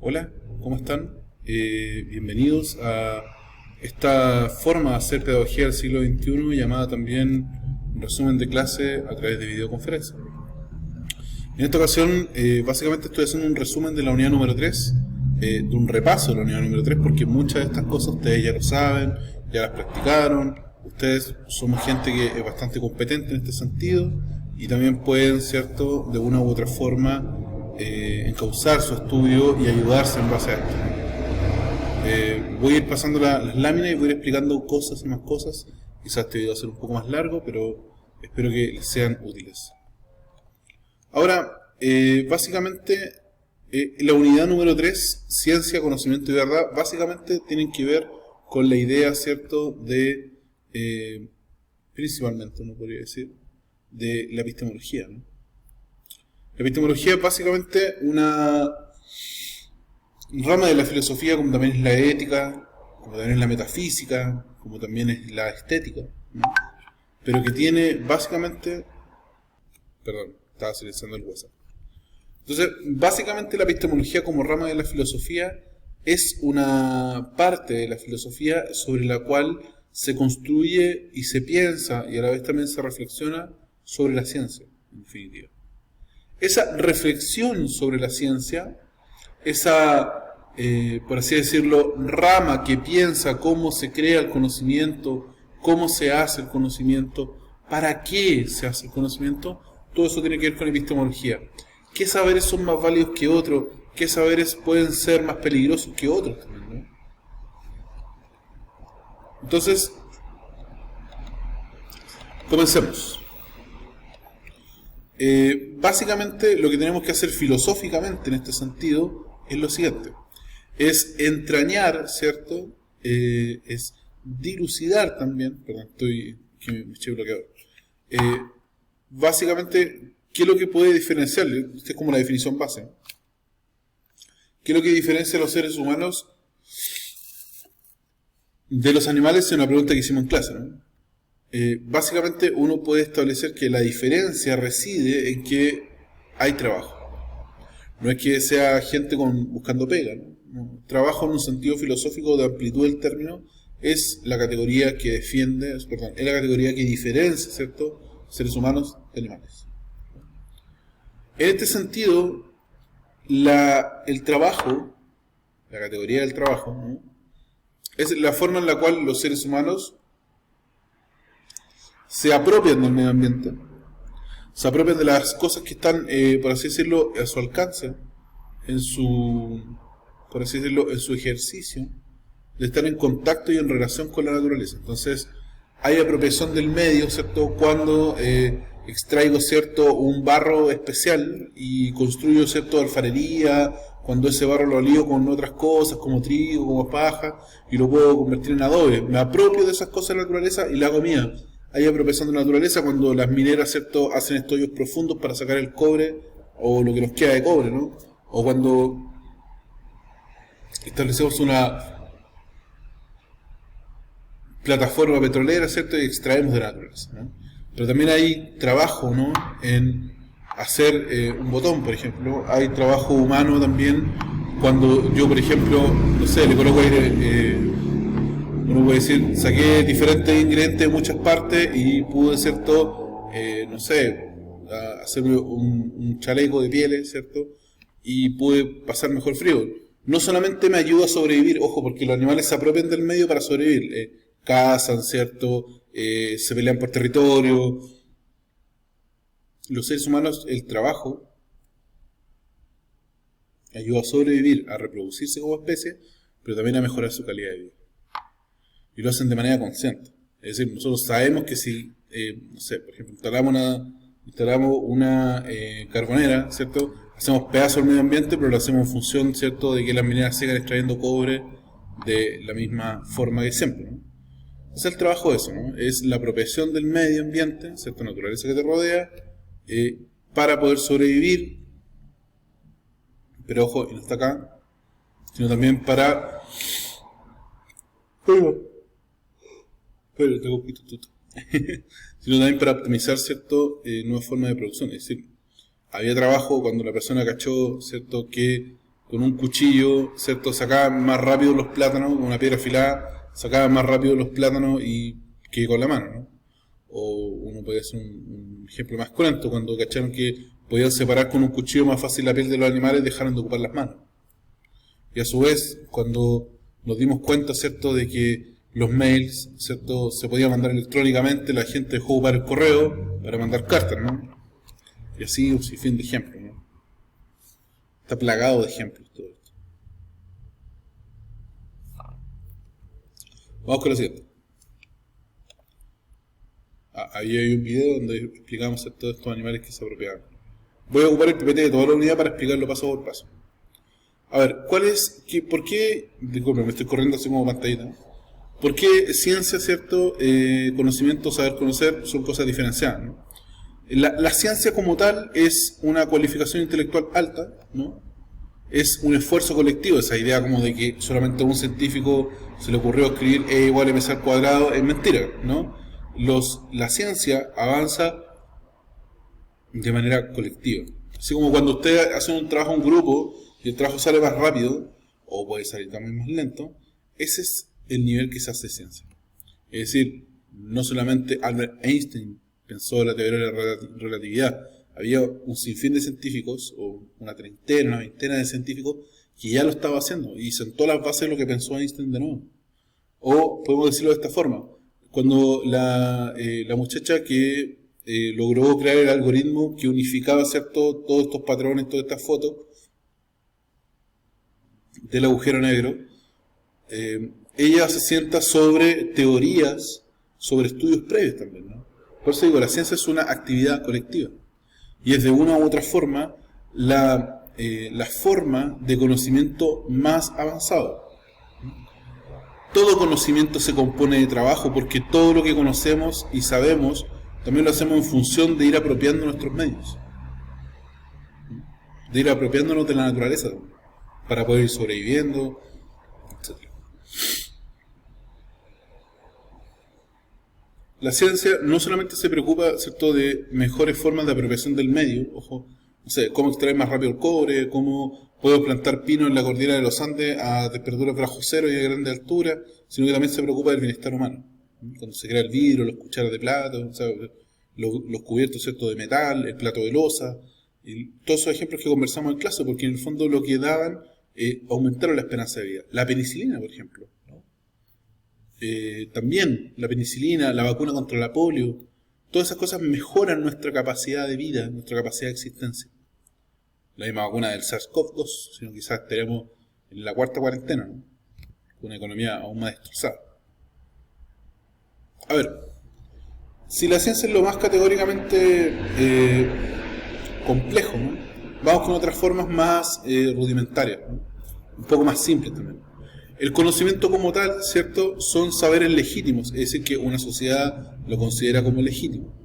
Hola, ¿cómo están? Bienvenidos a esta forma de hacer pedagogía del siglo XXI llamada también resumen de clase a través de videoconferencia. En esta ocasión, básicamente estoy haciendo un resumen de la unidad número 3, de un repaso de la unidad número 3, porque muchas de estas cosas ustedes ya lo saben, ya las practicaron, ustedes somos gente que es bastante competente en este sentido y también pueden, ¿cierto?, de una u otra forma encauzar su estudio y ayudarse en base a esto. Voy a ir pasando las láminas y voy a ir explicando cosas y más cosas. Quizás este video va a ser un poco más largo, pero espero que les sean útiles. Ahora, básicamente, la unidad número 3, ciencia, conocimiento y verdad, básicamente tienen que ver con la idea, ¿cierto?, de, principalmente, uno podría decir, de la epistemología, ¿no? La epistemología es básicamente una rama de la filosofía, como también es la ética, como también es la metafísica, como también es la estética, ¿no? Pero que tiene básicamente... Perdón, estaba silenciando el WhatsApp. Entonces, básicamente la epistemología como rama de la filosofía es una parte de la filosofía sobre la cual se construye y se piensa y a la vez también se reflexiona sobre la ciencia, en definitiva. Esa reflexión sobre la ciencia, esa, por así decirlo, rama que piensa cómo se crea el conocimiento, cómo se hace el conocimiento, para qué se hace el conocimiento, todo eso tiene que ver con epistemología. ¿Qué saberes son más válidos que otros? ¿Qué saberes pueden ser más peligrosos que otros también, ¿no? Entonces, comencemos. Básicamente lo que tenemos que hacer filosóficamente en este sentido es lo siguiente: es entrañar, ¿cierto? Es dilucidar también, perdón, que me eché bloqueador. Básicamente, ¿qué es lo que puede diferenciarle? Esta es como la definición base. ¿Qué es lo que diferencia a los seres humanos de los animales? Es una pregunta que hicimos en clase, ¿no? Básicamente uno puede establecer que la diferencia reside en que hay trabajo. No es que sea gente buscando pega, ¿no? No. Trabajo en un sentido filosófico de amplitud del término es la categoría que defiende, perdón, es la categoría que diferencia, ¿cierto?, seres humanos de animales. En este sentido, el trabajo, la categoría del trabajo, ¿no?, es la forma en la cual los seres humanos se apropian del medio ambiente, se apropian de las cosas que están, por así decirlo, a su alcance, por así decirlo, en su ejercicio, de estar en contacto y en relación con la naturaleza. Entonces, hay apropiación del medio, ¿cierto?, cuando extraigo, ¿cierto?, un barro especial y construyo, ¿cierto?, alfarería, cuando ese barro lo alío con otras cosas, como trigo, como paja, y lo puedo convertir en adobe. Me apropio de esas cosas de la naturaleza y la hago mía. Hay apropiación de la naturaleza cuando las mineras, ¿cierto?, hacen estudios profundos para sacar el cobre o lo que nos queda de cobre, ¿no? O cuando establecemos una plataforma petrolera, ¿cierto?, y extraemos de la naturaleza, ¿no? Pero también hay trabajo, ¿no?, en hacer un botón, por ejemplo. Hay trabajo humano también cuando yo, por ejemplo, no sé, le coloco aire... uno puede decir, saqué diferentes ingredientes de muchas partes y pude, ¿cierto?, no sé, hacerme un chaleco de pieles, ¿cierto?, y pude pasar mejor frío. No solamente me ayuda a sobrevivir, ojo, porque los animales se apropian del medio para sobrevivir. Cazan, ¿cierto?, se pelean por territorio. Los seres humanos, el trabajo ayuda a sobrevivir, a reproducirse como especie, pero también a mejorar su calidad de vida. Y lo hacen de manera consciente. Es decir, nosotros sabemos que si, no sé, por ejemplo, instalamos una carbonera, ¿cierto?, hacemos pedazos al medio ambiente, pero lo hacemos en función, ¿cierto?, de que las mineras sigan extrayendo cobre de la misma forma que siempre, ¿no? Es el trabajo de eso, ¿no? Es la apropiación del medio ambiente, ¿cierto?, naturaleza que te rodea, para poder sobrevivir, pero ojo, y no está acá, sino también para... Pero tengo un poquito tuto. Sino también para optimizar, ¿cierto?, nuevas formas de producción. Es decir, había trabajo cuando la persona cachó, ¿cierto?, que con un cuchillo, ¿cierto? Sacaban más rápido los plátanos, con una piedra afilada, sacaban más rápido los plátanos que con la mano, ¿no? O uno puede hacer un ejemplo más cruento, cuando cacharon que podían separar con un cuchillo más fácil la piel de los animales, dejaron de ocupar las manos. Y a su vez, cuando nos dimos cuenta, ¿cierto?, de que los mails, ¿cierto?, se podían mandar electrónicamente, la gente dejó de ocupar el correo para mandar cartas, ¿no? Y así un sinfín de ejemplos, ¿no? Está plagado de ejemplos todo esto. Vamos con lo siguiente. Ahí hay un video donde explicamos todos estos animales que se apropiaban. Voy a ocupar el PPT de toda la unidad para explicarlo paso por paso. A ver, ¿por qué? Disculpe, me estoy corriendo así como pantallita. ¿Por qué ciencia, cierto, conocimiento, saber conocer son cosas diferenciadas, ¿no? La ciencia como tal es una cualificación intelectual alta, ¿no? Es un esfuerzo colectivo, esa idea como de que solamente a un científico se le ocurrió escribir E igual a MC al cuadrado, es mentira, ¿no? La ciencia avanza de manera colectiva. Así como cuando usted hace un trabajo en grupo y el trabajo sale más rápido, o puede salir también más lento, ese es el nivel que se hace ciencia. Es decir, no solamente Albert Einstein pensó la teoría de la relatividad, había un sinfín de científicos, o una treintena, una veintena de científicos, que ya lo estaba haciendo, y sentó las bases de lo que pensó Einstein de nuevo. O podemos decirlo de esta forma, cuando la muchacha que logró crear el algoritmo que unificaba, ¿cierto?, todos estos patrones, todas estas fotos del agujero negro, ella se sienta sobre teorías, sobre estudios previos también, ¿no? Por eso digo, la ciencia es una actividad colectiva y es de una u otra forma la forma de conocimiento más avanzado. Todo conocimiento se compone de trabajo, porque todo lo que conocemos y sabemos también lo hacemos en función de ir apropiando nuestros medios, de ir apropiándonos de la naturaleza para poder ir sobreviviendo, etc. La ciencia no solamente se preocupa, ¿cierto?, de mejores formas de apropiación del medio, ojo, no sé, cómo extraer más rápido el cobre, cómo puedo plantar pino en la cordillera de los Andes a temperaturas bajo cero y a grande altura, sino que también se preocupa del bienestar humano. Cuando se crea el vidrio, las cucharas de plata, o sea, los cubiertos, ¿cierto?, de metal, el plato de loza, y todos esos ejemplos que conversamos en clase, porque en el fondo lo que daban aumentaron la esperanza de vida. La penicilina, por ejemplo, ¿no? También la penicilina, la vacuna contra la polio, todas esas cosas mejoran nuestra capacidad de vida, nuestra capacidad de existencia. La misma vacuna del SARS-CoV-2, sino quizás estaremos en la cuarta cuarentena, ¿no?, con una economía aún más destrozada. A ver, si la ciencia es lo más categóricamente complejo, ¿no?, vamos con otras formas más rudimentarias, ¿no?, un poco más simples también. El conocimiento como tal, ¿cierto?, son saberes legítimos, es decir, que una sociedad lo considera como legítimo.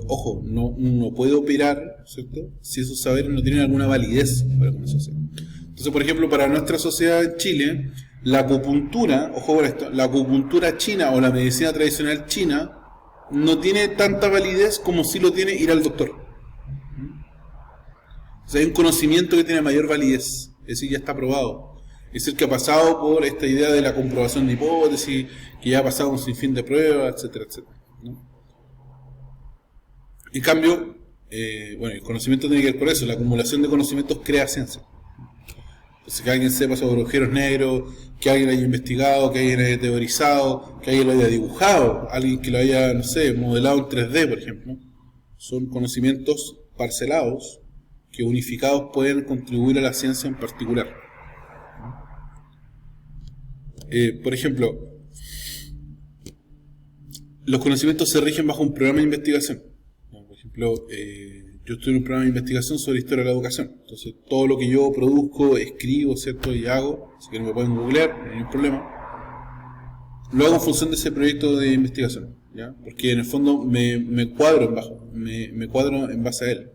Ojo, no puede operar, ¿cierto?, si esos saberes no tienen alguna validez para una sociedad. Entonces, por ejemplo, para nuestra sociedad en Chile, la acupuntura, ojo con esto, la acupuntura china o la medicina tradicional china no tiene tanta validez como si lo tiene ir al doctor. O sea, hay un conocimiento que tiene mayor validez, es decir, ya está probado. Es el que ha pasado por esta idea de la comprobación de hipótesis, que ya ha pasado un sinfín de pruebas, etcétera, etcétera, ¿no? En cambio, bueno, el conocimiento tiene que ver con eso, la acumulación de conocimientos crea ciencia. Entonces, que alguien sepa sobre agujeros negros, que alguien haya investigado, que alguien haya teorizado, que alguien lo haya dibujado, alguien que lo haya, no sé, modelado en 3D, por ejemplo, son conocimientos parcelados que unificados pueden contribuir a la ciencia en particular. Por ejemplo, los conocimientos se rigen bajo un programa de investigación. Por ejemplo, yo estoy en un programa de investigación sobre historia de la educación. Entonces, todo lo que yo produzco, escribo, ¿cierto?, y hago, si quieren me pueden googlear, no hay ningún problema, lo hago en función de ese proyecto de investigación, ¿ya? Porque en el fondo me cuadro en base a él.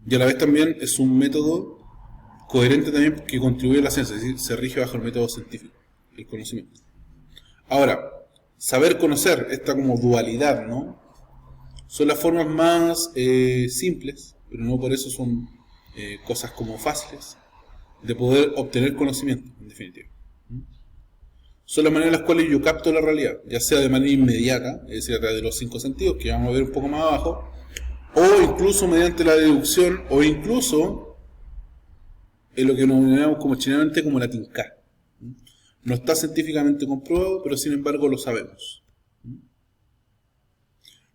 Y a la vez también es un método coherente también que contribuye a la ciencia, es decir, se rige bajo el método científico, el conocimiento. Ahora, saber conocer, esta como dualidad, ¿no?, son las formas más simples, pero no por eso son cosas como fáciles de poder obtener conocimiento, en definitiva. Son las maneras en las cuales yo capto la realidad, ya sea de manera inmediata, es decir, a través de los 5 sentidos, que vamos a ver un poco más abajo, o incluso mediante la deducción, o incluso en lo que nos denominamos como chilenamente como la tinca. No está científicamente comprobado, pero sin embargo lo sabemos.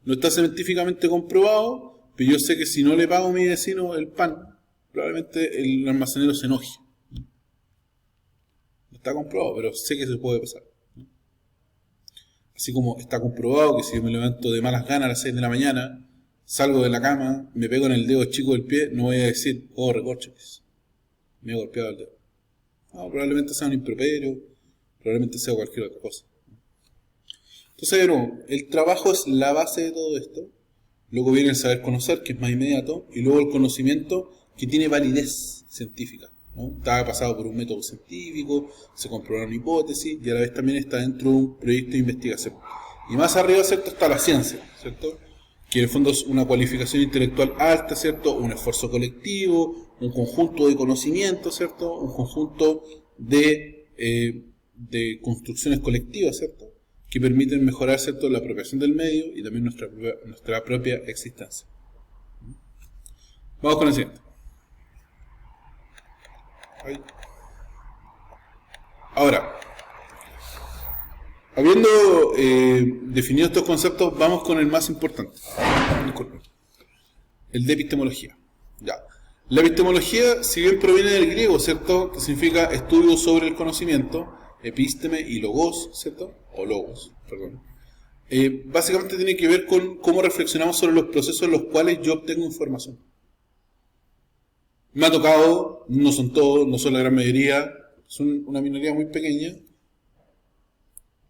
No está científicamente comprobado, pero yo sé que si no le pago a mi vecino el pan, probablemente el almacenero se enoje. No está comprobado, pero sé que se puede pasar. Así como está comprobado que si yo me levanto de malas ganas a las 6 de la mañana, salgo de la cama, me pego en el dedo chico del pie, no voy a decir, oh, recorchones, me he golpeado el dedo. No, probablemente sea un improperio, probablemente sea cualquier otra cosa. Entonces, de nuevo, el trabajo es la base de todo esto. Luego viene el saber conocer, que es más inmediato, y luego el conocimiento, que tiene validez científica, ¿no? Está pasado por un método científico, se comprobaron hipótesis, y a la vez también está dentro de un proyecto de investigación. Y más arriba, ¿cierto?, está la ciencia, ¿cierto?, que en el fondo es una cualificación intelectual alta, ¿cierto?, un esfuerzo colectivo, un conjunto de conocimientos, ¿cierto?, un conjunto de construcciones colectivas, ¿cierto?, que permiten mejorar, ¿cierto?, la apropiación del medio y también nuestra propia existencia. Vamos con el siguiente. Ahora, habiendo definido estos conceptos, vamos con el más importante. Disculpen. El de epistemología. Ya. La epistemología, si bien proviene del griego, ¿cierto?, que significa estudio sobre el conocimiento, episteme y logos, ¿cierto?, o logos, perdón. Básicamente tiene que ver con cómo reflexionamos sobre los procesos en los cuales yo obtengo información. Me ha tocado, no son todos, no son la gran mayoría, son una minoría muy pequeña,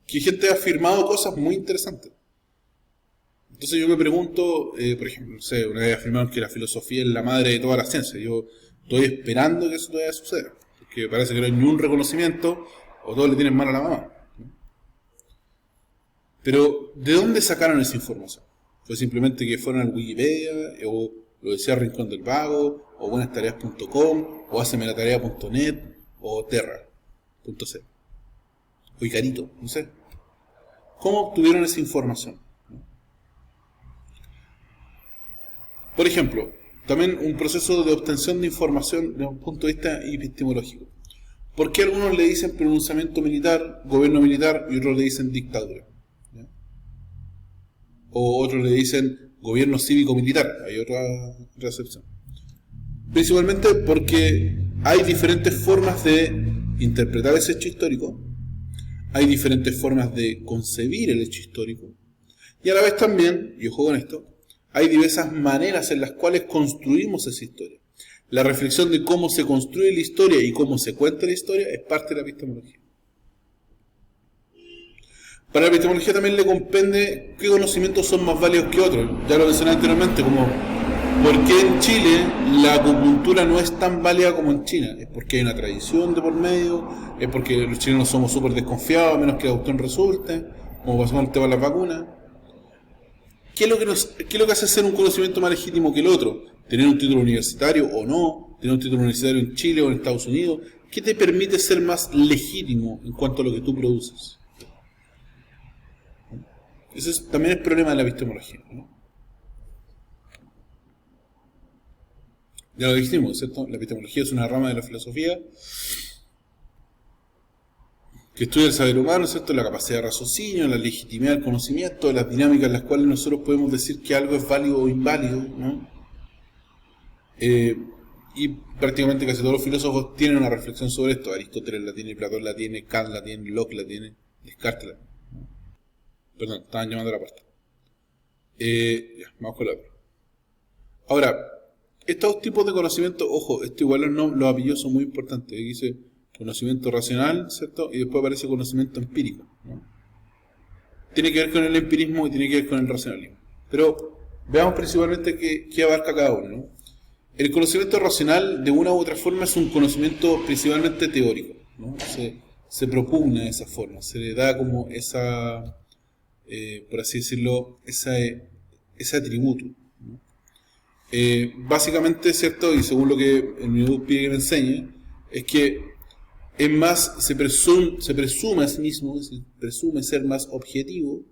que gente ha afirmado cosas muy interesantes. Entonces yo me pregunto, por ejemplo, no sé, una vez afirmaron que la filosofía es la madre de toda la ciencia. Yo estoy esperando que eso todavía suceda, porque parece que no hay ni un reconocimiento, o todos le tienen mal a la mamá, ¿no? Pero, ¿de dónde sacaron esa información? ¿Fue simplemente que fueron al Wikipedia, o lo decía Rincón del Vago, o buenastareas.com, o hacemelatarea.net, o terra.c, o Icarito, no sé? ¿Cómo obtuvieron esa información? Por ejemplo, también un proceso de obtención de información desde un punto de vista epistemológico. ¿Por qué algunos le dicen pronunciamiento militar, gobierno militar, y otros le dicen dictadura? ¿Ya? O otros le dicen gobierno cívico-militar, hay otra recepción. Principalmente porque hay diferentes formas de interpretar ese hecho histórico, hay diferentes formas de concebir el hecho histórico, y a la vez también, y ojo con esto, hay diversas maneras en las cuales construimos esa historia. La reflexión de cómo se construye la historia y cómo se cuenta la historia es parte de la epistemología. Para la epistemología también le compende qué conocimientos son más válidos que otros. Ya lo mencioné anteriormente, como ¿por qué en Chile la acupuntura no es tan válida como en China? Es porque hay una tradición de por medio, es porque los chilenos somos súper desconfiados, a menos que la cuestión resulte, como pasó con el tema de las vacunas. ¿Qué es lo que hace ser un conocimiento más legítimo que el otro? ¿Tener un título universitario o no? ¿Tener un título universitario en Chile o en Estados Unidos? ¿Qué te permite ser más legítimo en cuanto a lo que tú produces? Ese también es el problema de la epistemología, ¿no? Ya lo dijimos, ¿cierto? La epistemología es una rama de la filosofía que estudia el saber humano, ¿cierto?, la capacidad de raciocinio, la legitimidad del conocimiento, las dinámicas en las cuales nosotros podemos decir que algo es válido o inválido, ¿no? Y prácticamente casi todos los filósofos tienen una reflexión sobre esto. Aristóteles la tiene, Platón la tiene, Kant la tiene, Locke la tiene, Descartes la tiene, ¿no? Perdón, estaban llamando a la pasta. Ya, vamos con la otra. Ahora, estos tipos de conocimiento, ojo, esto igual los apellidos son muy importantes. Aquí dice conocimiento racional, ¿cierto? Y después aparece conocimiento empírico, ¿no? Tiene que ver con el empirismo y tiene que ver con el racionalismo. Pero veamos principalmente qué abarca cada uno, ¿no? El conocimiento racional, de una u otra forma, es un conocimiento principalmente teórico, ¿no? Se propugna de esa forma, se le da como por así decirlo, ese atributo, ¿no? básicamente, ¿cierto? Y según lo que el minuto pide que me enseñe, es que es más, se presume a sí mismo, se presume ser más objetivo.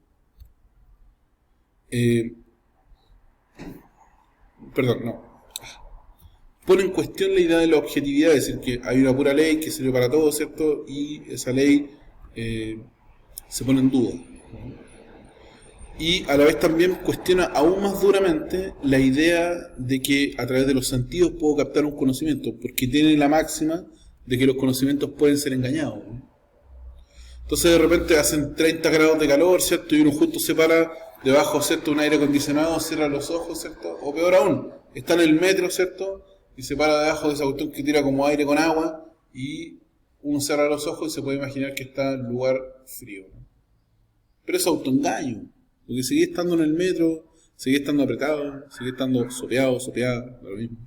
Perdón, no. Pone en cuestión la idea de la objetividad, es decir, que hay una pura ley que sirve para todo, ¿cierto? Y esa ley se pone en duda, ¿no? Y a la vez también cuestiona aún más duramente la idea de que a través de los sentidos puedo captar un conocimiento, porque tiene la máxima de que los conocimientos pueden ser engañados, ¿no? Entonces de repente hacen 30 grados de calor, ¿cierto? Y uno justo se para debajo, ¿cierto? Un aire acondicionado, cierra los ojos, ¿cierto? O peor aún, está en el metro, ¿cierto? Y se para debajo de esa cuestión que tira como aire con agua y uno cierra los ojos y se puede imaginar que está en un lugar frío, ¿no? Pero es autoengaño, porque seguí estando en el metro, seguí estando apretado, seguí estando sopeado, sopeada, lo mismo.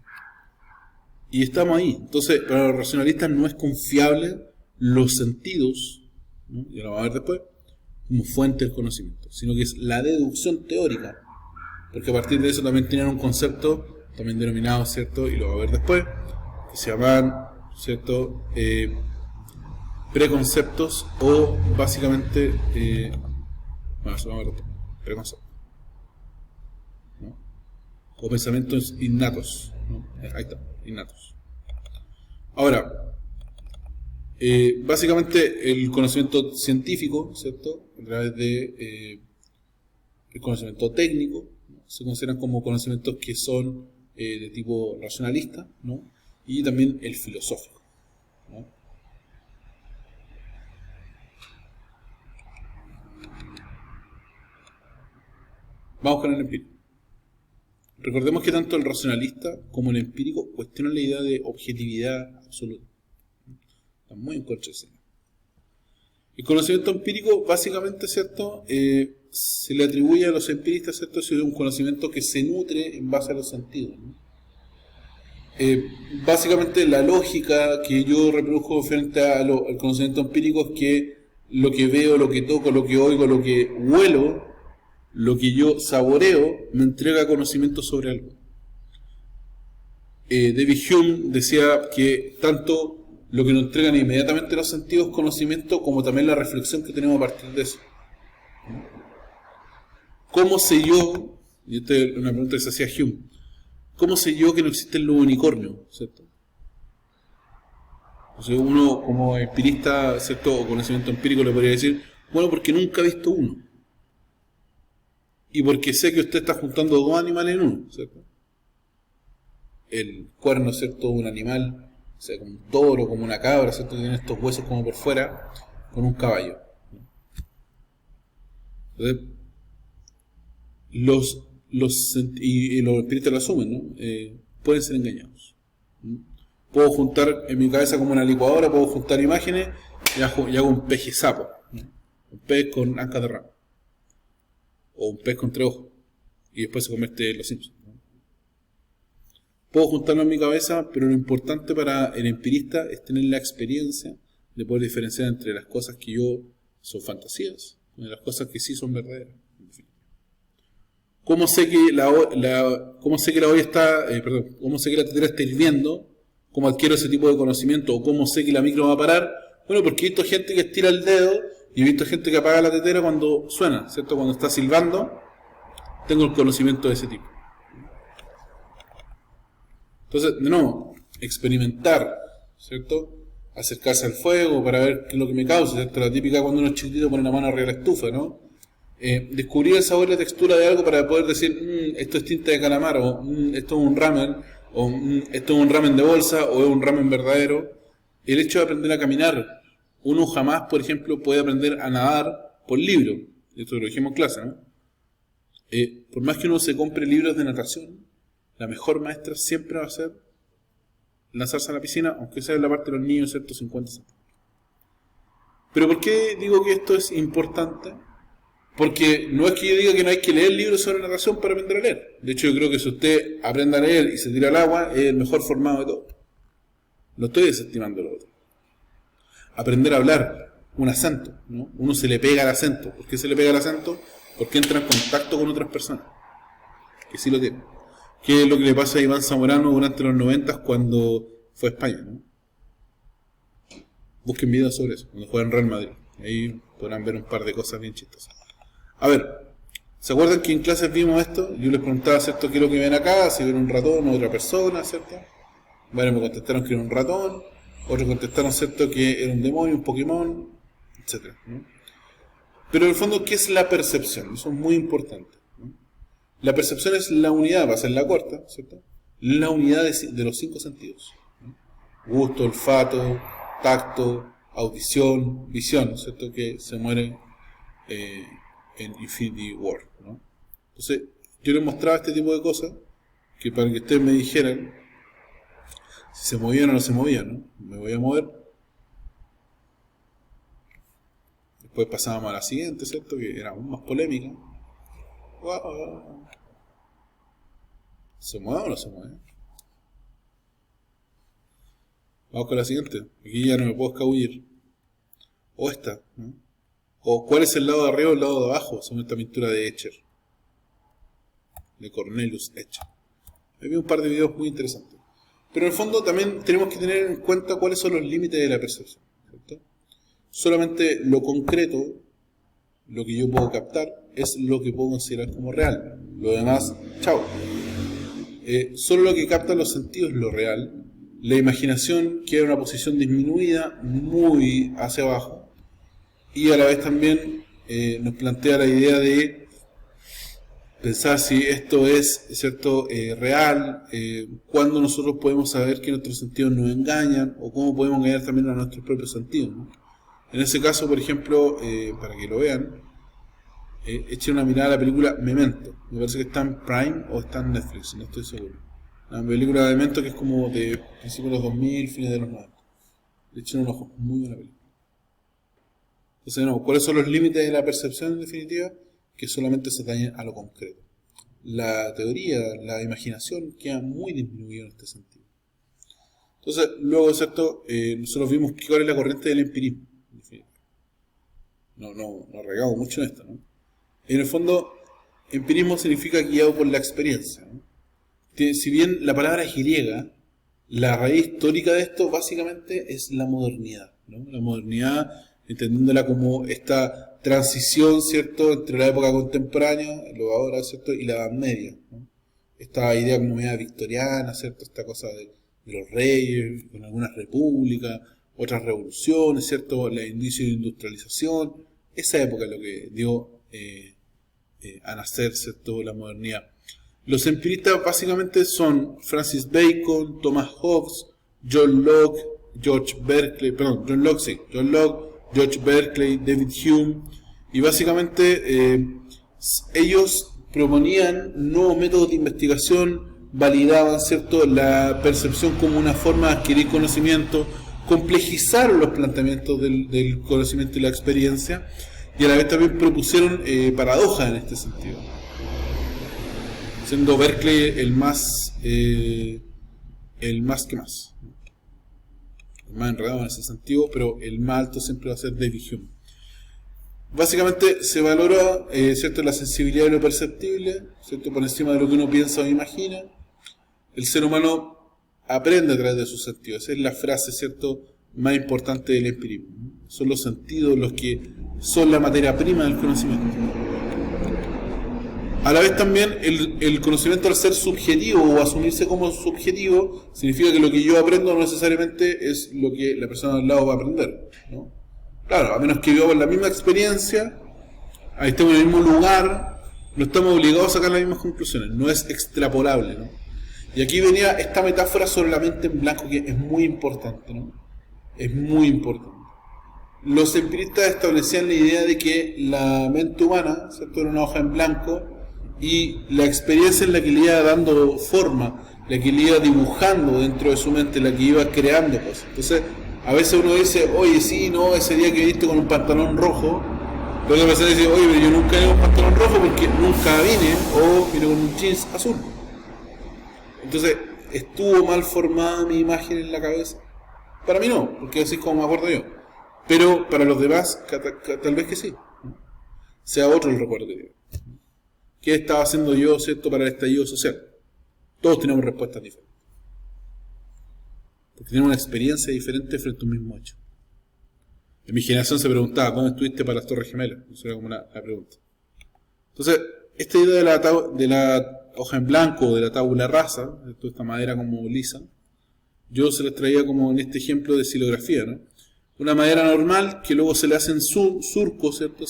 Y estamos ahí. Entonces, para los racionalistas no es confiable los sentidos, ¿no? Y lo vamos a ver después, como fuente del conocimiento, sino que es la deducción teórica, porque a partir de eso también tienen un concepto, también denominado, ¿cierto? Y lo vamos a ver después, que se llaman, ¿cierto? Preconceptos o básicamente, vamos a ver después, preconceptos, ¿no? O pensamientos innatos, ¿no? Ahí está, innatos. Ahora, básicamente el conocimiento científico, ¿cierto? A través de el conocimiento técnico, ¿no? Se consideran como conocimientos que son de tipo racionalista, ¿no? Y también el filosófico, ¿no? Vamos con el empírico. Recordemos que tanto el racionalista como el empírico cuestionan la idea de objetividad absoluta. Están muy en contra de eso. El conocimiento empírico, básicamente, ¿cierto? Se le atribuye a los empiristas, ¿cierto? Es un conocimiento que se nutre en base a los sentidos, ¿no? Básicamente la lógica que yo reproduzco frente al conocimiento empírico es que lo que veo, lo que toco, lo que oigo, lo que huelo, lo que yo saboreo, me entrega conocimiento sobre algo. David Hume decía que tanto lo que nos entregan inmediatamente los sentidos conocimiento, como también la reflexión que tenemos a partir de eso. ¿Cómo sé yo? Y esta es una pregunta que se hacía Hume. ¿Cómo sé yo que no existen los unicornios? ¿Cierto? O sea, uno como empirista, ¿cierto? O conocimiento empírico le podría decir, bueno, porque nunca he visto uno. Y porque sé que usted está juntando dos animales en uno, ¿cierto? El cuerno, ¿cierto? De un animal, o sea, como un toro, como una cabra, ¿cierto? Tiene estos huesos como por fuera, con un caballo. Entonces, los espíritus lo asumen, ¿no? Pueden ser engañados. Puedo juntar en mi cabeza como una licuadora, puedo juntar imágenes y hago un peje sapo, ¿no? Un pez con ancas de rama. O un pez con tres ojos. Y después se convierte en los Simpsons, ¿no? Puedo juntarlo en mi cabeza, pero lo importante para el empirista es tener la experiencia de poder diferenciar entre las cosas que yo son fantasías y las cosas que sí son verdaderas. ¿Cómo sé que cómo sé que la olla está, cómo sé que la tetera está hirviendo? ¿Cómo adquiero ese tipo de conocimiento? ¿O cómo sé que la micro va a parar? Bueno, porque he visto gente que estira el dedo y he visto gente que apaga la tetera cuando suena, ¿cierto? Cuando está silbando, tengo el conocimiento de ese tipo. Entonces, de nuevo, experimentar, ¿cierto? Acercarse al fuego para ver qué es lo que me causa, ¿cierto? La típica cuando uno es chiquitito pone la mano arriba de la estufa, ¿no? Descubrir el sabor y la textura de algo para poder decir, esto es tinta de calamar, o esto es un ramen, o esto es un ramen de bolsa, o es un ramen verdadero. El hecho de aprender a caminar, uno jamás, por ejemplo, puede aprender a nadar por libro. Esto lo dijimos en clase, ¿no? Por más que uno se compre libros de natación, la mejor maestra siempre va a ser lanzarse a la piscina, aunque sea en la parte de los niños, ¿cierto? 50 centímetros. Pero ¿por qué digo que esto es importante? Porque no es que yo diga que no hay que leer libros sobre natación para aprender a leer. De hecho, yo creo que si usted aprende a leer y se tira al agua, es el mejor formado de todo. No estoy desestimando lo otro. Aprender a hablar, un acento, ¿no? Uno se le pega al acento. ¿Por qué se le pega al acento? Porque entra en contacto con otras personas, que sí lo tienen. ¿Qué es lo que le pasa a Iván Zamorano durante los 90 cuando fue a España, ¿no? Busquen videos sobre eso, cuando juega en Real Madrid. Ahí podrán ver un par de cosas bien chistosas. A ver, ¿se acuerdan que en clases vimos esto? Yo les preguntaba, ¿cierto?, qué es lo que ven acá, si ven un ratón o otra persona, ¿cierto? Bueno, me contestaron que era un ratón, otros contestaron, ¿cierto?, que era un demonio, un Pokémon, etc., ¿no? Pero en el fondo, ¿qué es la percepción? Eso es muy importante, ¿no? La percepción es la unidad, va a ser la cuarta, ¿cierto? La unidad de los 5 sentidos, ¿no? Gusto, olfato, tacto, audición, visión, ¿cierto?, que se muere en Infinity War, ¿no? Entonces, yo les mostraba este tipo de cosas que para que ustedes me dijeran si se movían o no se movían, ¿no? Me voy a mover. Después pasábamos a la siguiente, ¿cierto?, que era aún más polémica. ¿Se mueve o no se mueve? Vamos con la siguiente. Aquí ya no me puedo escabullir. O esta, ¿no? O cuál es el lado de arriba o el lado de abajo, según esta pintura de Escher, de Cornelius Escher. Había un par de videos muy interesantes. Pero en el fondo también tenemos que tener en cuenta cuáles son los límites de la percepción, ¿cierto? Solamente lo concreto, lo que yo puedo captar, es lo que puedo considerar como real. Lo demás, chao. Solo lo que captan los sentidos es lo real. La imaginación queda en una posición disminuida, muy hacia abajo. Y a la vez también nos plantea la idea de pensar si esto es, ¿cierto?, real, cuándo nosotros podemos saber que nuestros sentidos nos engañan, o cómo podemos engañar también a nuestros propios sentidos, ¿no? En ese caso, por ejemplo, para que lo vean, echen una mirada a la película Memento. Me parece que está en Prime o está en Netflix, no estoy seguro. La película de Memento, que es como de principios de los 2000, fines de los 90. Le echen un ojo, muy buena película. Entonces, no, ¿cuáles son los límites de la percepción en definitiva? Que solamente se dañan a lo concreto. La teoría, la imaginación queda muy disminuida en este sentido. Entonces, luego, ¿cierto?, nosotros vimos cuál es la corriente del empirismo. No regamos mucho en esto, ¿no? En el fondo, empirismo significa guiado por la experiencia, ¿no? Si bien la palabra es griega, la raíz histórica de esto básicamente es la modernidad, ¿no? La modernidad, entendiéndola como esta transición, ¿cierto?, entre la época contemporánea, lo ahora, ¿cierto?, y la Edad Media, ¿no? Esta idea como media victoriana, ¿cierto?, esta cosa de los reyes, con algunas repúblicas, otras revoluciones, ¿cierto?, la inicio de industrialización. Esa época es lo que dio a nacer, ¿cierto?, la modernidad. Los empiristas básicamente son Francis Bacon, Thomas Hobbes, John Locke, George Berkeley, David Hume, y básicamente ellos proponían nuevos métodos de investigación, validaban, ¿cierto?, la percepción como una forma de adquirir conocimiento, complejizaron los planteamientos del conocimiento y la experiencia, y a la vez también propusieron paradojas en este sentido, siendo Berkeley el más enredado en ese sentido, pero el más alto siempre va a ser David Hume. Básicamente se valora, ¿cierto?, la sensibilidad de lo perceptible, ¿cierto?, por encima de lo que uno piensa o imagina. El ser humano aprende a través de sus sentidos. Esa es la frase, ¿cierto?, más importante del empirismo. Son los sentidos los que son la materia prima del conocimiento. A la vez también el conocimiento, al ser subjetivo o asumirse como subjetivo, significa que lo que yo aprendo no necesariamente es lo que la persona al lado va a aprender, ¿no? Claro, a menos que vivamos la misma experiencia, ahí estemos en el mismo lugar, no estamos obligados a sacar las mismas conclusiones, no es extrapolable, ¿no? Y aquí venía esta metáfora sobre la mente en blanco, que es muy importante, ¿no? Es muy importante. Los empiristas establecían la idea de que la mente humana, ¿cierto?, era una hoja en blanco, y la experiencia es la que le iba dando forma, la que le iba dibujando dentro de su mente, la que iba creando cosas. Entonces, a veces uno dice, oye, sí, no, ese día que viniste con un pantalón rojo, pero otra persona dice, oye, pero yo nunca vine con un pantalón rojo porque nunca vine, o vine con un jeans azul. Entonces, ¿estuvo mal formada mi imagen en la cabeza? Para mí no, porque así es como me acuerdo yo. Pero para los demás, tal vez que sí, ¿no? Sea otro el recuerdo que yo. ¿Qué estaba haciendo yo, cierto, para el estallido social? Todos tenemos respuestas diferentes. Porque tenemos una experiencia diferente frente a un mismo hecho. En mi generación se preguntaba, ¿cómo estuviste para las Torres Gemelas? Eso era como la pregunta. Entonces, esta idea de la hoja en blanco, de la tabula rasa, de esta madera como lisa, yo se les traía como en este ejemplo de xilografía, ¿no? Una madera normal que luego se le hacen surcos, ¿cierto?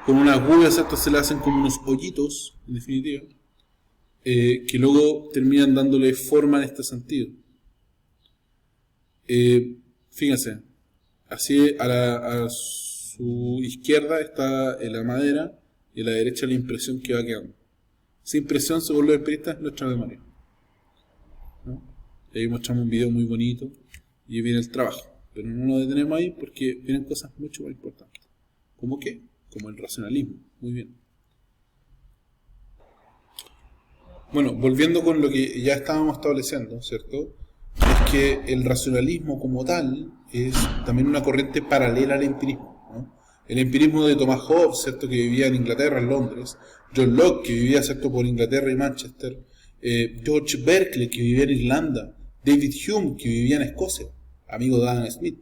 Con una aguja, ¿cierto? Se le hacen como unos hoyitos, en definitiva, que luego terminan dándole forma en este sentido. Fíjense, así a su izquierda está la madera y a la derecha la impresión que va quedando. Esa impresión, según los empiristas, es nuestra memoria, ¿no? Y ahí mostramos un video muy bonito y viene el trabajo. Pero no nos detenemos ahí porque vienen cosas mucho más importantes. ¿Cómo qué? Como el racionalismo. Muy bien. Bueno, volviendo con lo que ya estábamos estableciendo, ¿cierto? Es que el racionalismo como tal es también una corriente paralela al empirismo, ¿no? El empirismo de Thomas Hobbes, ¿cierto? Que vivía en Inglaterra, en Londres. John Locke, que vivía, ¿cierto? Por Inglaterra y Manchester. George Berkeley, que vivía en Irlanda. David Hume, que vivía en Escocia, amigo de Adam Smith,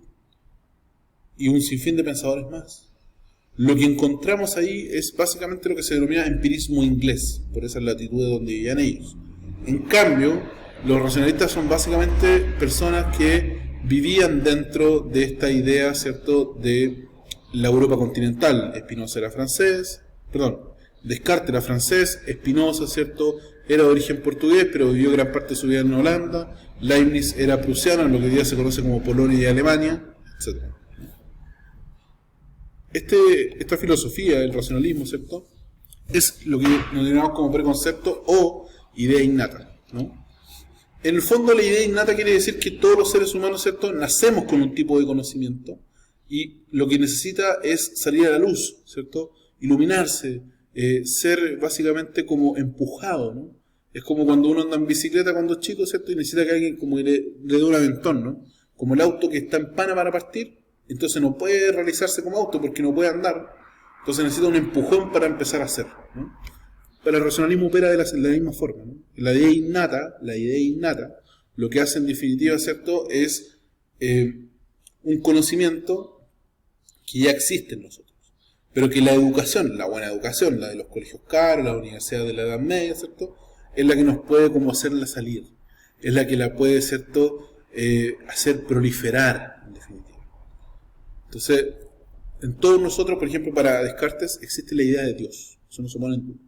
y un sinfín de pensadores más. Lo que encontramos ahí es básicamente lo que se denomina empirismo inglés, por esa latitud de donde vivían ellos. En cambio, los racionalistas son básicamente personas que vivían dentro de esta idea, ¿cierto?, de la Europa continental. Spinoza era francés, Descartes era francés, Spinoza, ¿cierto?, era de origen portugués, pero vivió gran parte de su vida en Holanda. Leibniz era prusiano, en lo que hoy día se conoce como Polonia y Alemania, etc. Esta filosofía del racionalismo, ¿cierto?, es lo que nos denominamos como preconcepto o idea innata, ¿no? En el fondo, la idea innata quiere decir que todos los seres humanos, ¿cierto?, nacemos con un tipo de conocimiento y lo que necesita es salir a la luz, ¿cierto?, iluminarse, ser básicamente como empujado, ¿no? Es como cuando uno anda en bicicleta cuando es chico, ¿cierto?, y necesita que alguien como que le dé un aventón, ¿no? Como el auto que está en pana para partir, entonces no puede realizarse como auto porque no puede andar, entonces necesita un empujón para empezar a hacer, ¿no? Pero el racionalismo opera de la misma forma, ¿no? La idea innata, lo que hace en definitiva, ¿cierto?, es un conocimiento que ya existe en nosotros, pero que la educación, la buena educación, la de los colegios caros, la universidad de la Edad Media, ¿cierto?, es la que nos puede como hacerla salir, es la que la puede, ¿cierto?, hacer proliferar, en definitiva. Entonces, en todos nosotros, por ejemplo, para Descartes existe la idea de Dios, eso no se pone en duda.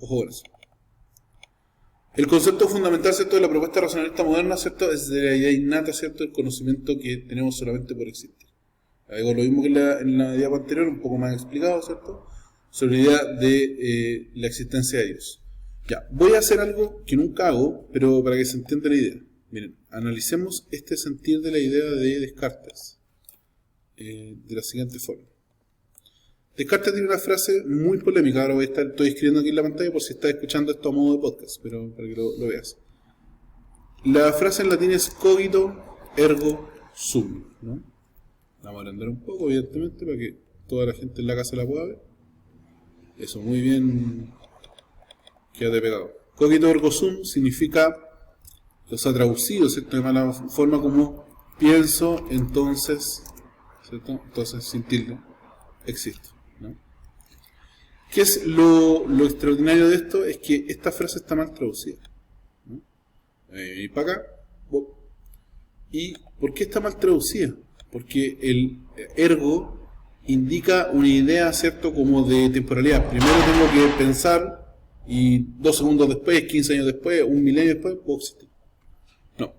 Ojo con eso. El concepto fundamental, ¿cierto?, de la propuesta racionalista moderna, ¿cierto?, es de la idea innata, ¿cierto?, el conocimiento que tenemos solamente por existir. Digo lo mismo que en la diapo anterior, un poco más explicado, ¿cierto?, sobre la idea de la existencia de Dios. Ya, voy a hacer algo que nunca hago, pero para que se entienda la idea. Miren, analicemos este sentir de la idea de Descartes de la siguiente forma. Descartes tiene una frase muy polémica, ahora estoy escribiendo aquí en la pantalla por si estás escuchando esto a modo de podcast, pero para que lo veas. La frase en latín es cogito ergo sum, ¿no? La vamos a agrandar un poco, evidentemente, para que toda la gente en la casa la pueda ver. Eso, muy bien, quédate pegado. Cogito ergo sum significa, o sea, traducido, ¿cierto?, de mala forma como pienso, entonces, ¿cierto?, entonces sin tilde, existo, ¿no? ¿Qué es lo extraordinario de esto? Es que esta frase está mal traducida, ¿no? Y para acá, ¿y por qué está mal traducida? Porque el ergo indica una idea, ¿cierto?, como de temporalidad. Primero tengo que pensar y 2 segundos después, 15 años después, 1 milenio después, puedo existir. No.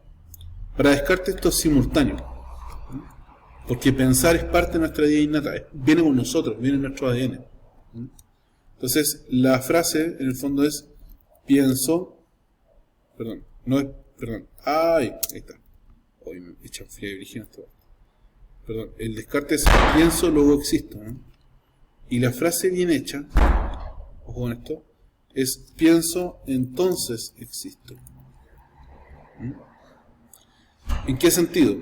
Para Descartes esto es simultáneo, ¿no? Porque pensar es parte de nuestra idea innata, viene con nosotros, viene en nuestro ADN, ¿no? Entonces, la frase en el fondo es pienso, ahí está. Hoy me echan fría de origen esto. El Descartes es pienso, luego existo, ¿no? Y la frase bien hecha, ojo con esto, es pienso, entonces existo. ¿En qué sentido?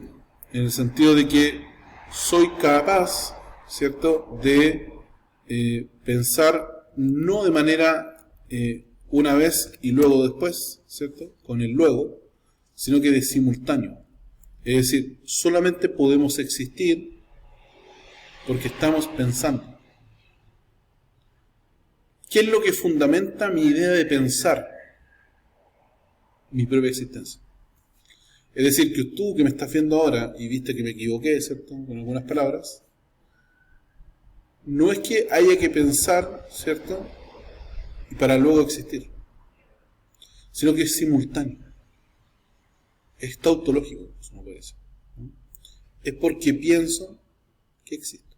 En el sentido de que soy capaz, ¿cierto?, de pensar no de manera una vez y luego después, ¿cierto? Con el luego, sino que de simultáneo. Es decir, solamente podemos existir porque estamos pensando. ¿Qué es lo que fundamenta mi idea de pensar mi propia existencia? Es decir, que tú que me estás viendo ahora y viste que me equivoqué, ¿cierto? Con algunas palabras, no es que haya que pensar, ¿cierto? Y para luego existir, sino que es simultáneo. Es tautológico, eso no puede decir. Es porque pienso que existo.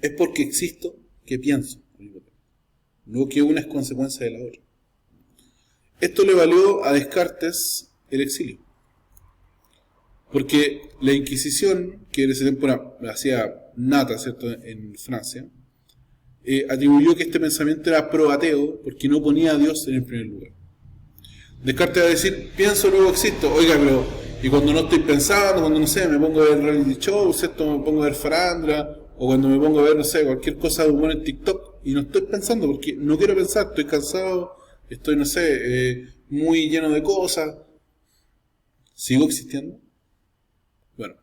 Es porque existo que pienso. No que una es consecuencia de la otra. Esto le valió a Descartes el exilio. Porque la Inquisición, que en ese tiempo hacía nata, ¿cierto?, en Francia, atribuyó que este pensamiento era pro-ateo porque no ponía a Dios en el primer lugar. Descartes va a decir, pienso, luego existo. Oiga, pero y cuando no estoy pensando, cuando no sé, me pongo a ver reality show, ¿cierto?, me pongo a ver farándula, o cuando me pongo a ver, no sé, cualquier cosa de humor en TikTok, y no estoy pensando porque no quiero pensar, estoy cansado, estoy, no sé, muy lleno de cosas, ¿sigo existiendo? Bueno,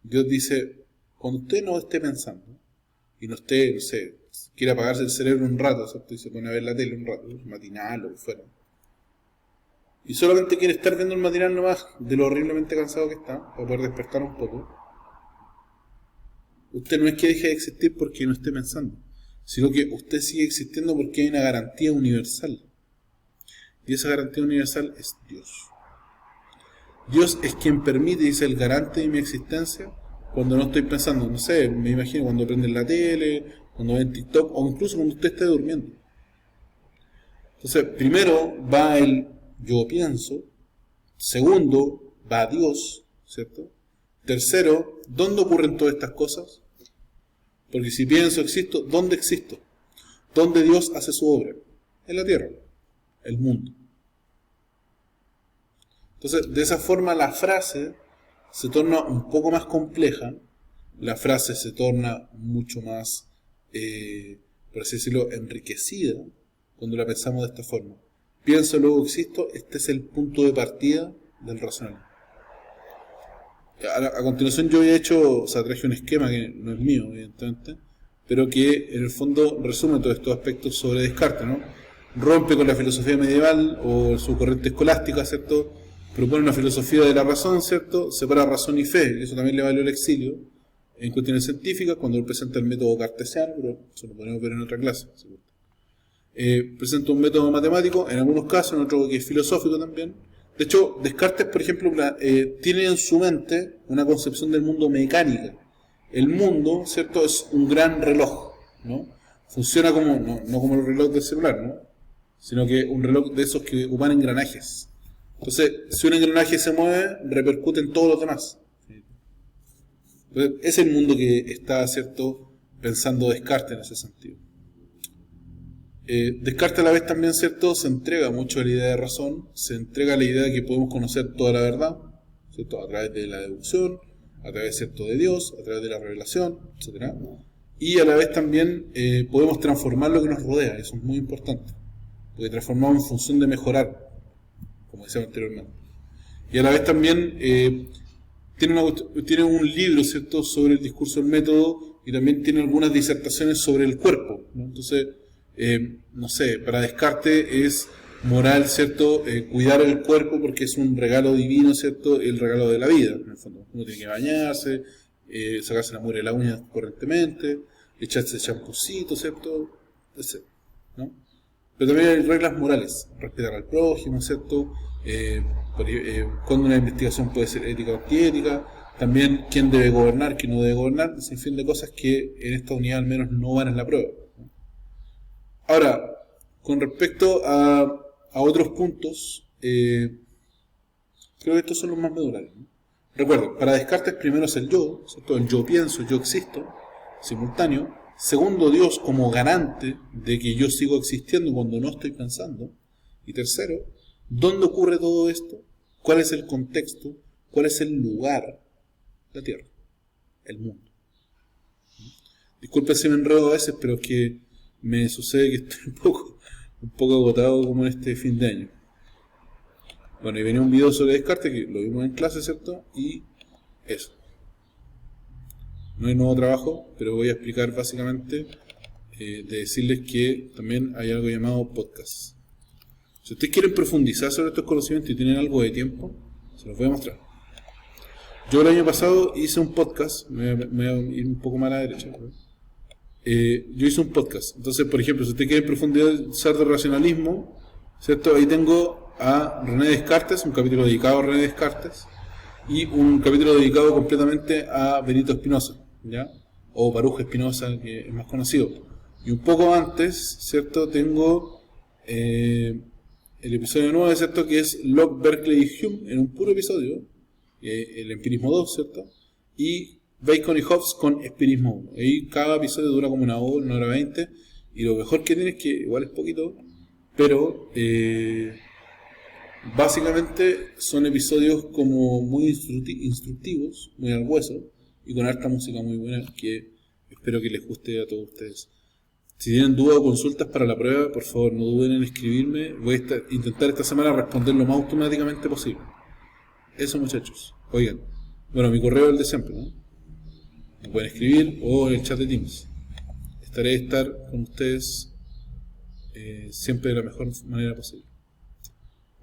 Dios dice, cuando usted no esté pensando, y no esté, no sé, quiere apagarse el cerebro un rato, ¿cierto?, y se pone a ver la tele un rato, matinal o lo que fuera, y solamente quiere estar viendo el matinal nomás, de lo horriblemente cansado que está, para poder despertar un poco, usted no es que deje de existir porque no esté pensando, sino que usted sigue existiendo porque hay una garantía universal. Y esa garantía universal es Dios. Dios es quien permite y es el garante de mi existencia cuando no estoy pensando. No sé, me imagino cuando prenden la tele, cuando ven TikTok, o incluso cuando usted esté durmiendo. Entonces, primero va el yo pienso. Segundo, va Dios, ¿cierto? Tercero, ¿dónde ocurren todas estas cosas? Porque si pienso, existo, ¿dónde existo? ¿Dónde Dios hace su obra? En la tierra, el mundo. Entonces, de esa forma la frase se torna un poco más compleja, la frase se torna mucho más, por así decirlo, enriquecida cuando la pensamos de esta forma. Pienso, luego existo, este es el punto de partida del razonamiento. A continuación yo había hecho, o sea, traje un esquema que no es mío, evidentemente, pero que en el fondo resume todos estos aspectos sobre Descartes, ¿no? Rompe con la filosofía medieval o su corriente escolástica, ¿cierto? Propone una filosofía de la razón, ¿cierto? Separa razón y fe, y eso también le valió el exilio en cuestiones científicas, cuando él presenta el método cartesiano, pero eso lo podemos ver en otra clase, ¿cierto? Presenta un método matemático, en algunos casos, en otros que es filosófico también. De hecho, Descartes, por ejemplo, tiene en su mente una concepción del mundo mecánica. El mundo, ¿cierto?, es un gran reloj, ¿no? Funciona como, no como el reloj del celular, ¿no?, sino que un reloj de esos que ocupan engranajes. Entonces, si un engranaje se mueve, repercute en todos los demás. Entonces, es el mundo que está, ¿cierto?, pensando Descartes en ese sentido. Descartes a la vez también, ¿cierto?, se entrega mucho a la idea de razón, se entrega a la idea de que podemos conocer toda la verdad, ¿cierto?, a través de la deducción, a través, ¿cierto?, de Dios, a través de la revelación, etc. Y a la vez también podemos transformar lo que nos rodea, eso es muy importante, porque transformamos en función de mejorar, como decía anteriormente. Y a la vez también tiene un libro, ¿cierto?, sobre el discurso del método, y también tiene algunas disertaciones sobre el cuerpo, ¿no? Entonces, no sé, para Descartes es moral, ¿cierto?, cuidar el cuerpo porque es un regalo divino, ¿cierto?, el regalo de la vida, en el fondo. Uno tiene que bañarse, sacarse la mugre de la uña correctamente, echarse champucito, ¿cierto?, etc., ¿no? Pero también hay reglas morales, respetar al prójimo, ¿cierto?, cuando una investigación puede ser ética o antiética, también quién debe gobernar, quién no debe gobernar, sin fin de cosas que en esta unidad al menos no van en la prueba. Ahora, con respecto a otros puntos, creo que estos son los más medulares, ¿no? Recuerden, para Descartes primero es el yo, ¿cierto?, el yo pienso, yo existo, simultáneo. Segundo, Dios como garante de que yo sigo existiendo cuando no estoy pensando. Y tercero, ¿dónde ocurre todo esto? ¿Cuál es el contexto? ¿Cuál es el lugar? La Tierra, el mundo. Disculpen si me enredo a veces, pero es que me sucede que estoy un un poco agotado como en este fin de año. Bueno, y venía un video sobre Descartes, que lo vimos en clase, ¿cierto? Y eso. No hay nuevo trabajo, pero voy a explicar básicamente de decirles que también hay algo llamado podcast. Si ustedes quieren profundizar sobre estos conocimientos y tienen algo de tiempo, se los voy a mostrar. Yo el año pasado hice un podcast, me voy a ir un poco más a la derecha. Yo hice un podcast. Entonces, por ejemplo, si ustedes quieren profundizar del racionalismo, ¿cierto? Ahí tengo a René Descartes, un capítulo dedicado a René Descartes, y un capítulo dedicado completamente a Benito Spinoza, ¿ya? O Baruch Spinoza, que es más conocido. Y un poco antes, ¿cierto? Tengo el episodio 9, ¿cierto? Que es Locke, Berkeley y Hume, en un puro episodio, el empirismo 2, ¿cierto? Y Bacon y Hobbes con empirismo 1. Ahí cada episodio dura como una hora 20, y lo mejor que tiene es que igual es poquito, pero básicamente son episodios como muy instructivos, muy al hueso, y con harta música muy buena, que espero que les guste a todos ustedes. Si tienen dudas o consultas para la prueba, por favor no duden en escribirme. Voy a intentar esta semana responder lo más automáticamente posible. Eso, muchachos. Oigan, bueno, mi correo es el de siempre, ¿no? Me pueden escribir o en el chat de Teams. Estar con ustedes siempre de la mejor manera posible.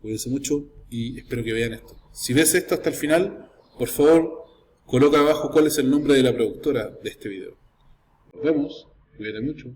Cuídense mucho y espero que vean esto. Si ves esto hasta el final, por favor, coloca abajo cuál es el nombre de la productora de este video. Nos vemos. Cuídate mucho.